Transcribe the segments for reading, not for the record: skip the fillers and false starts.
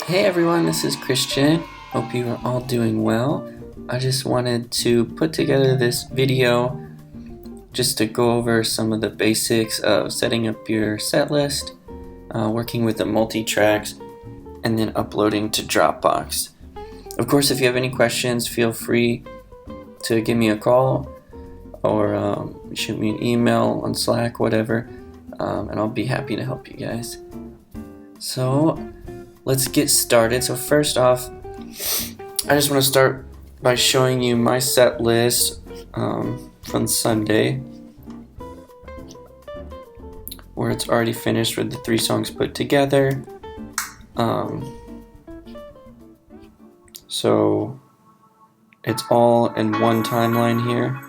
Hey everyone, this is Christian. Hope you are all doing well. I just wanted to put together this video just to go over some of the basics of setting up your set list, working with the MultiTracks, and then uploading to Dropbox. Of course, if you have any questions, feel free to give me a call or shoot me an email on Slack, whatever, and I'll be happy to help you guys. So let's get started. So first off, I just want to start by showing you my set list from Sunday, where it's already finished with the 3 songs put together. So it's all in one timeline here.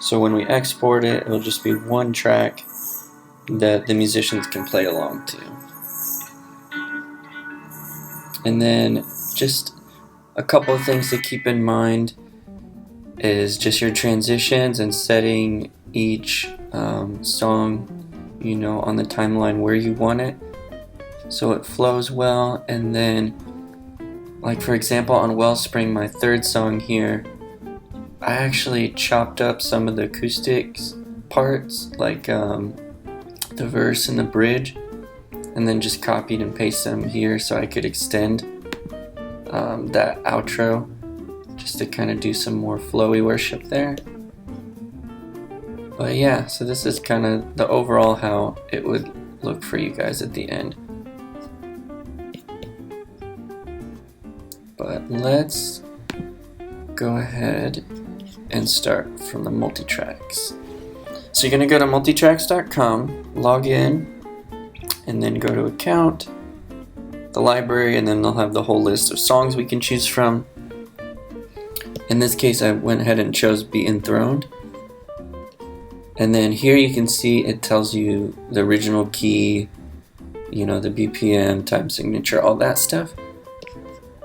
So when we export it, it'll just be one track that the musicians can play along to. And then just a couple of things to keep in mind is just your transitions and setting each song, on the timeline where you want it so it flows well. And then, like for example, on Wellspring, my 3rd song here, I actually chopped up some of the acoustics parts, like the verse and the bridge, and then just copied and pasted them here so I could extend that outro just to kind of do some more flowy worship there. But yeah, so this is kind of the overall how it would look for you guys at the end. But let's go ahead and start from the MultiTracks. So you're going to go to multitracks.com, log in, and then go to account, the library, and then they'll have the whole list of songs we can choose from. In this case, I went ahead and chose Be Enthroned. And then here you can see it tells you the original key, the BPM, time signature, all that stuff.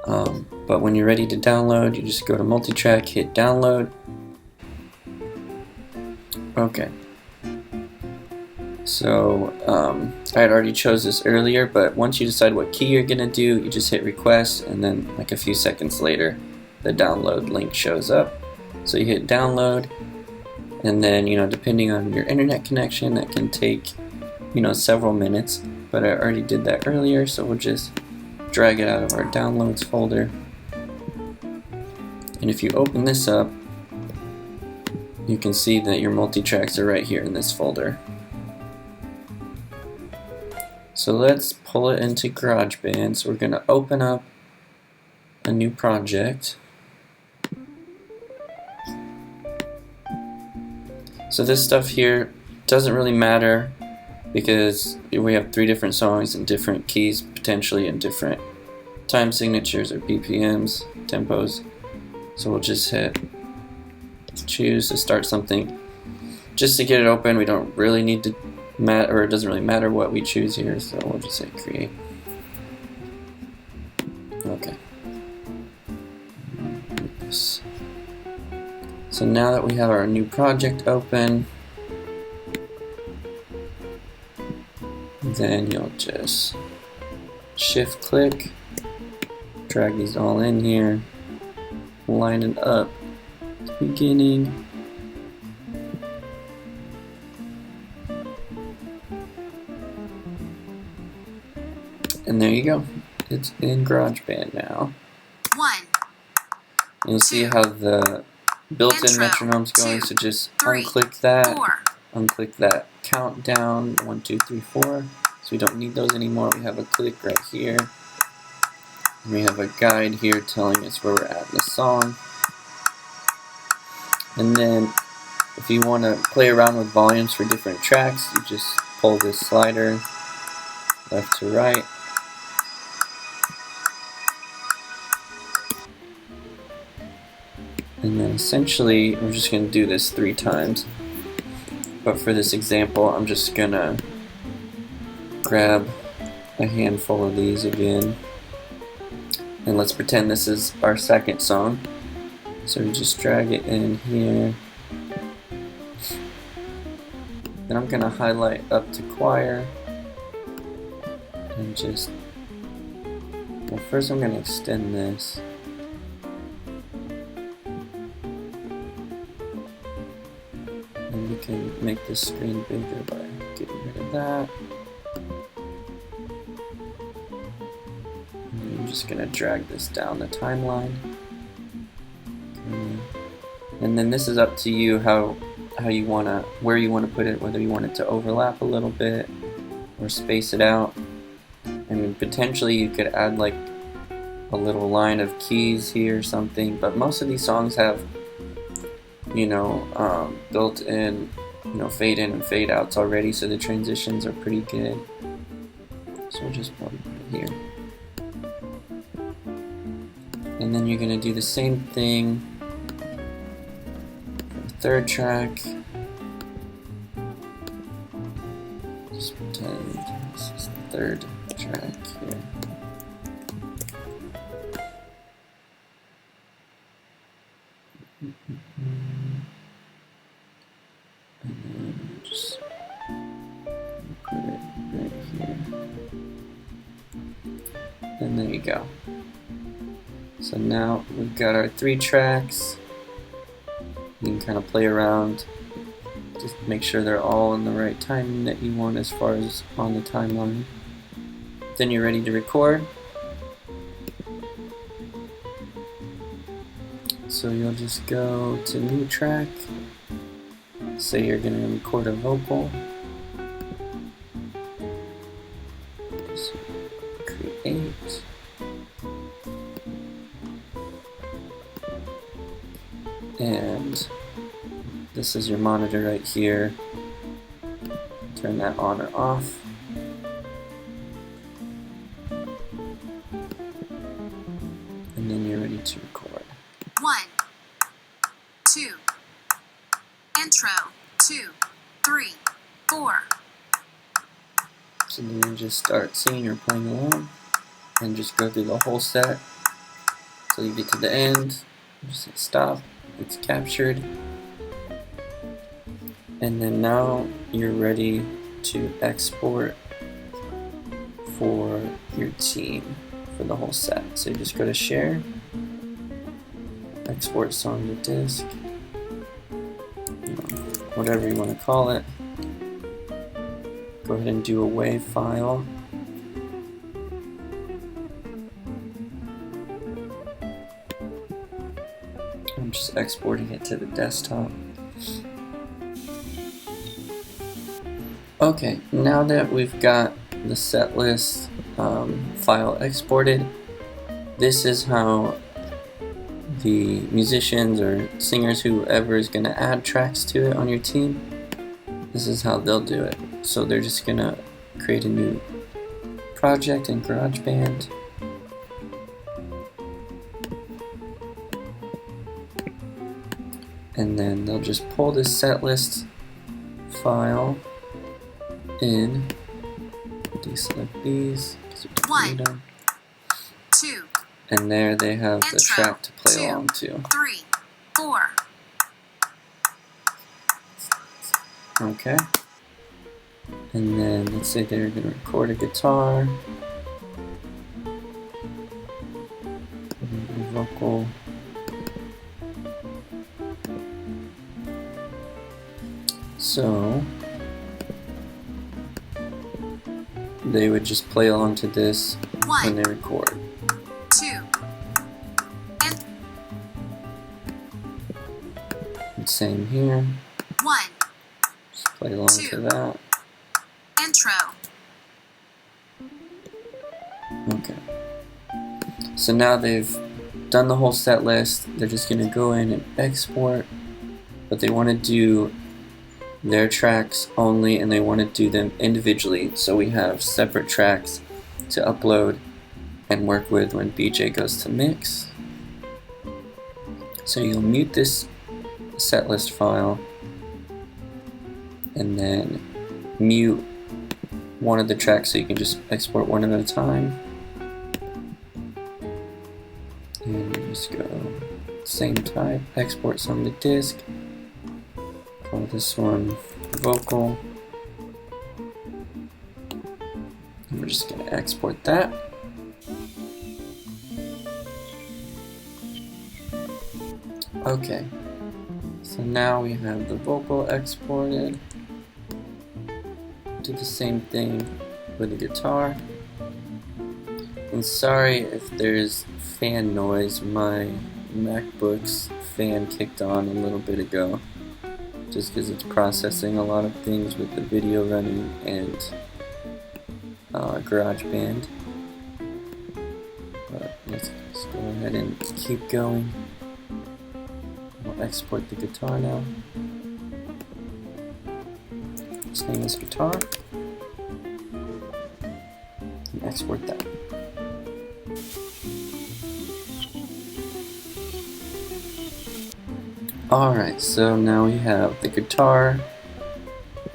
But when you're ready to download, you just go to MultiTrack, hit download. Okay. So I had already chose this earlier, but once you decide what key you're gonna do, you just hit request, and then like a few seconds later, the download link shows up. So you hit download, and then depending on your internet connection, that can take several minutes. But I already did that earlier, so we'll just drag it out of our downloads folder. And if you open this up, you can see that your MultiTracks are right here in this folder. So let's pull it into GarageBand. So we're going to open up a new project. So this stuff here doesn't really matter because we have 3 different songs in different keys, potentially in different time signatures or BPMs, tempos. So we'll just hit choose to start something. Just to get it open, we don't really need to it doesn't really matter what we choose here, so we'll just say create. Okay. So now that we have our new project open, then you'll just shift click, drag these all in here, line it up at the beginning. And there you go. It's in GarageBand now. 1. You'll see how the built-in metronome's going, so just unclick that, unclick that countdown, 1, 2, 3, 4. So we don't need those anymore. We have a click right here. And we have a guide here telling us where we're at in the song. And then if you want to play around with volumes for different tracks, you just pull this slider left to right. And then essentially, we're just going to do this 3 times. But for this example, I'm just going to grab a handful of these again. And let's pretend this is our 2nd song. So we just drag it in here. Then I'm going to highlight up to choir and just Well, first I'm going to extend this. And we can make this screen bigger by getting rid of that. And I'm just going to drag this down the timeline. Okay. And then this is up to you where you want to put it, whether you want it to overlap a little bit or space it out. I mean, potentially you could add like a little line of keys here or something, but most of these songs have, you know, built-in, you know, fade in and fade outs already, so the transitions are pretty good. So we'll just probably put it here. And then you're going to do the same thing for the third track. Just pretend this is the third track here. And then just put it right here. And there you go. So now we've got our 3 tracks. You can kind of play around, just make sure they're all in the right timing that you want as far as on the timeline. Then you're ready to record. So you'll just go to new track, say you're going to record a vocal, just create, and this is your monitor right here. Turn that on or off. And then you're ready to record. 1, 2, intro, 2, 3, 4. So then you just start singing or playing along, and just go through the whole set till you get to the end. Just hit stop. It's captured. And then now you're ready to export for your team for the whole set. So you just go to share, export song to disk, whatever you want to call it. Go ahead and do a WAV file. I'm just exporting it to the desktop. Okay, now that we've got the set list file exported, this is how the musicians or singers, whoever is going to add tracks to it on your team, this is how they'll do it. So they're just going to create a new project in GarageBand. And then they'll just pull this set list file in, deselect these, 1, 2, and there they have the intro, track to play 2, along to. 3, 4. Okay. And then let's say they're going to record a guitar, a vocal, so they would just play along to this 1, when they record. 2, And same here, 1, just play along 2. to that. Intro. Okay. So now they've done the whole set list. They're just going to go in and export, but they want to do their tracks only, and they want to do them individually, so we have separate tracks to upload and work with when BJ goes to mix. So you'll mute this setlist file and then mute one of the tracks so you can just export one at a time. And you just go same type, export song to disk. Call this one vocal. And we're just going to export that. Okay, so now we have the vocal exported. Do the same thing with the guitar. And sorry if there's fan noise, my MacBook's fan kicked on a little bit ago, just because it's processing a lot of things with the video running and GarageBand. But let's go ahead and keep going. We'll export the guitar now. Let's name this guitar and export that. Alright, so now we have the guitar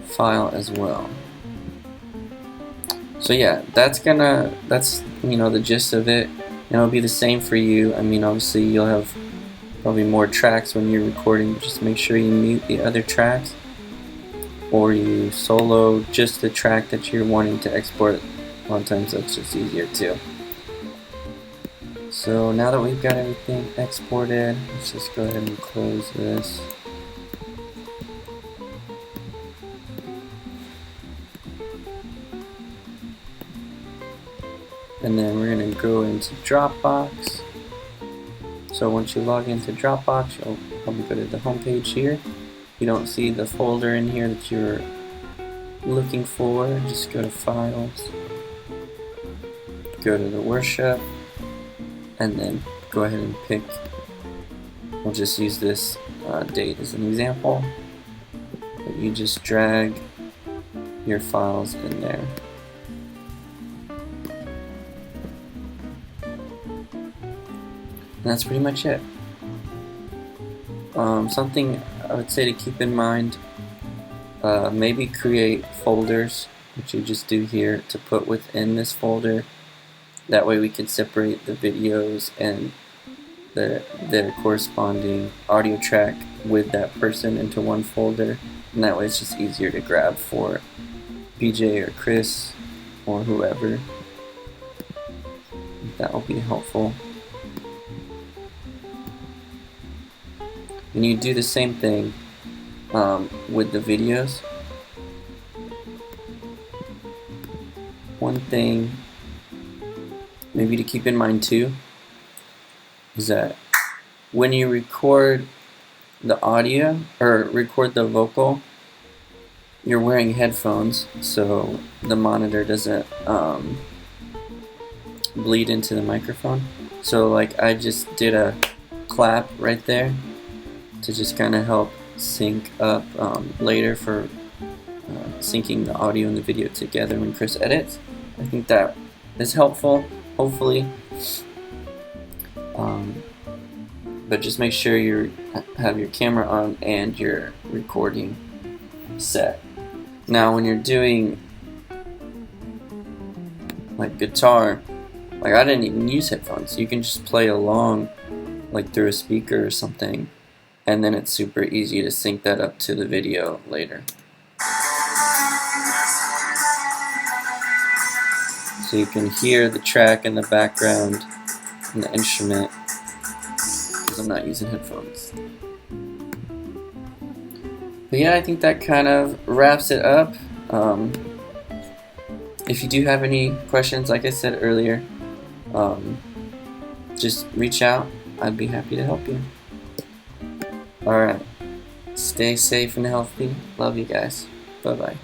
file as well. So yeah, that's the gist of it. And it'll be the same for you. I mean, obviously you'll have probably more tracks when you're recording. Just make sure you mute the other tracks, or you solo just the track that you're wanting to export. A lot of times that's just easier too. So now that we've got everything exported, let's just go ahead and close this. And then we're going to go into Dropbox. So once you log into Dropbox, you'll probably go to the home page here. You don't see the folder in here that you're looking for, just go to Files, go to the Worship, and then go ahead and pick, we'll just use this date as an example, but you just drag your files in there. And that's pretty much it. Something I would say to keep in mind, maybe create folders, which you just do here, to put within this folder. That way we can separate the videos and their corresponding audio track with that person into one folder, and that way it's just easier to grab for BJ or Chris or whoever. That will be helpful. And you do the same thing with the videos. One thing maybe to keep in mind too is that when you record the audio or record the vocal, you're wearing headphones, so the monitor doesn't bleed into the microphone. So like I just did a clap right there to just kind of help sync up later for syncing the audio and the video together when Chris edits. I think that is helpful, hopefully. But just make sure you have your camera on and your recording set. Now when you're doing like guitar, like I didn't even use headphones. You can just play along like through a speaker or something, and then it's super easy to sync that up to the video later. So you can hear the track in the background and the instrument, because I'm not using headphones. But yeah, I think that kind of wraps it up. If you do have any questions, like I said earlier, just reach out. I'd be happy to help you. Alright, stay safe and healthy. Love you guys. Bye-bye.